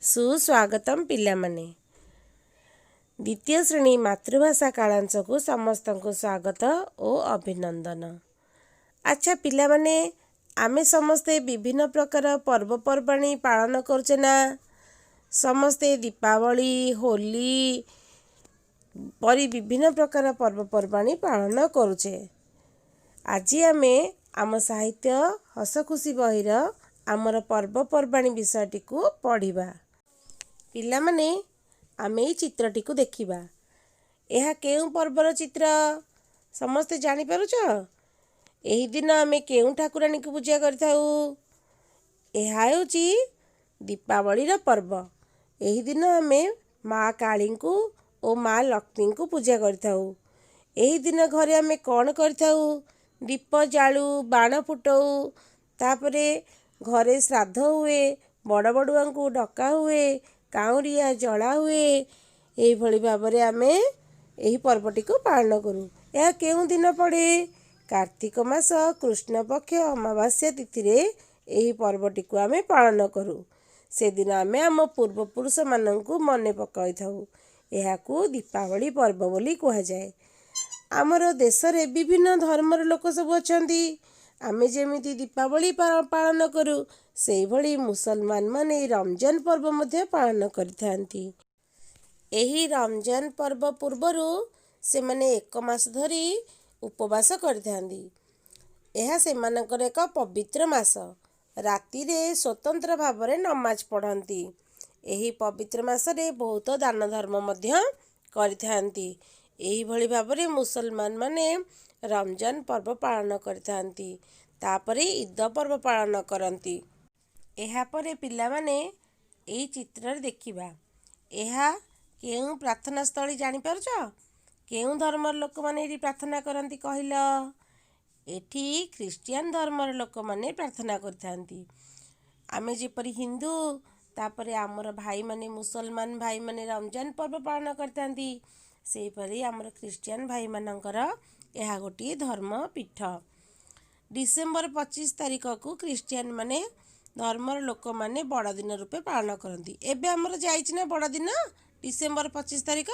सुस्वागतम पिलामने द्वितीय श्रेणी मातृभाषा कालांश को समस्त को स्वागत और अभिनंदन। अच्छा पिलामने आमे समस्ते विभिन्न प्रकार पर्वपर्वाणी पालन करछे ना। समस्ते दीपावली होली परी विभिन्न प्रकार पर्वपर्वाणी पालन करुछे। आज आमे आम साहित्य हसखुशी बहिर आमर पर्वपर्वाणी विषयटी को पढ़िबा। पिलामने आमे ई चित्रटी को देखिबा। यह केउं पर्वर चित्र समस्ते जानि पारुछ? एही दिन आमे केउं ठाकुरानी को पूजा करथाउ? यह हेउची दीपावली पर्व। एही दिन आमे माँ काली को और माँ लक्ष्मी को पूजा करथाउ। एही दिन घरे आमे कौन करथाउ? दीप जालू, बाण फुटाऊ, तापरे घरे श्राद्ध हुए, बड़ बड़ुआ को डका हुए, काउरिया जला हुए। एही भली भाबरे आमे एही पर्वटी को पालन करू। यह केउं दिन पड़े? कार्तिक मास कृष्ण पक्ष अमावास्या तिथि रे एही पर्वटी को आमे पालन करू। से दिन आमे आम पूर्वपुरुष माननकु मने पकाई थाउ। एहाकू दीपावली पर्व बोली कहा जाए। आमर देश रे विभिन्न धर्मर लोक सब अछंती। आमे जेमिति दीपावली पालन करू सेही भली मुसलमान माने रमजान पर्व मध्ये पालन करिथांती। एही रमजान पर्व पूर्वरु से माने एक मास धरी उपवास करिथांती। एहा सेमानकर एक पवित्र मास। राति रे स्वतंत्र भावरे नमाज पढ़ंती। एही पवित्र मास रे बहुत दान धर्म मध्ये करिथांती। एही भली भावरे मुसलमान माने रमजान पर्व पालन करिथांती। तापरे ईद पर्व पालन करंती। एहा परे पिला माने एही चित्र देखिबा। एहा केउं प्रार्थना स्थली जानि पारुछ? केउं धर्मर लोक माने एठी प्रार्थना करंती कहिल? एठी ख्रिस्टियन धर्मर लोक माने प्रार्थना करथांती। आमे जेपरि हिंदू तापरे आमर भाई माने मुसलमान भाई माने रमजान पर्व पालन करथांती। सेही परि आमर ख्रिस्टियन भाई मानकर एहा गोटी धर्म पीठ। डिसेम्बर 25 तारिख को ख्रिस्टियन माने धर्मर लोक माने बड़ दिन रूपे पालन करती। एबे आमर जाइछि ना बड़ दिन डिसेम्बर 25 तारिख।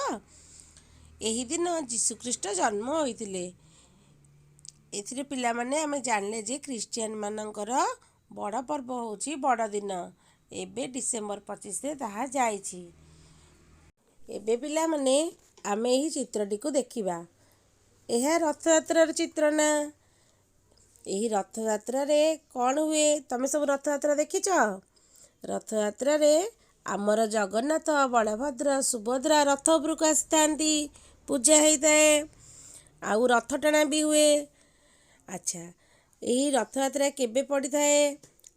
एही दिन जीशुख्रीष्ट जन्म होइथिले। एथिरे पिला माने आमे जानले जे ख्रिस्टियन मानकर बड़ पर्व होछि बड़ दिन। एबे डिसेम्बर 25 रे ताहा जाइछि। एबे पिला माने आमे एही चित्रटी को देखिबा। एहा रथयात्रार चित्र ना। एही रथयात्रा रे कौन हुए? तमे सब रथयात्रा देखिछ? रथयात्रा रे आमर जगन्नाथ बलभद्र सुभद्रा रथ उपरକୁ आसिथांती। पूजा होइताए आउ रथ टଣା भी हुए। अच्छा एही रथयात्रा केबे पड़िथाए?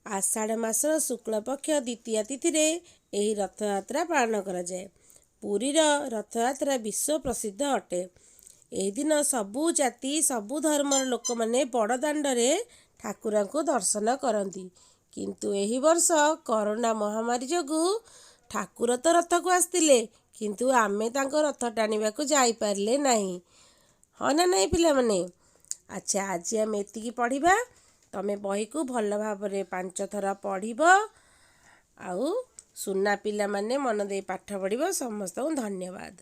आषाढ़ मासर शुक्ल पक्ष द्वितीया तिथि रे एही रथयात्रा पालन करा जाए। पुरीर रथयात्रा विश्व प्रसिद्ध अटे। एही दिन सबु जाति सबु धर्मर लोक माने बड़ दांडरे ठाकुर को दर्शन करती। किंतु एही वर्ष कोरोना महामारी जोगु ठाकुर तो रथ को आसतिले किंतु आमे तांको रथ टाणिबा को जाई पारले नाही। हाँ ना नहीं पिला माने? अच्छा आज आमे एतिकी पढ़िबा। तमे बही को भल भाबरे 5 थर पढ़िबो आउ सुना पिला माने मन दे पाठ पढ़िबो। समस्त धन्यवाद।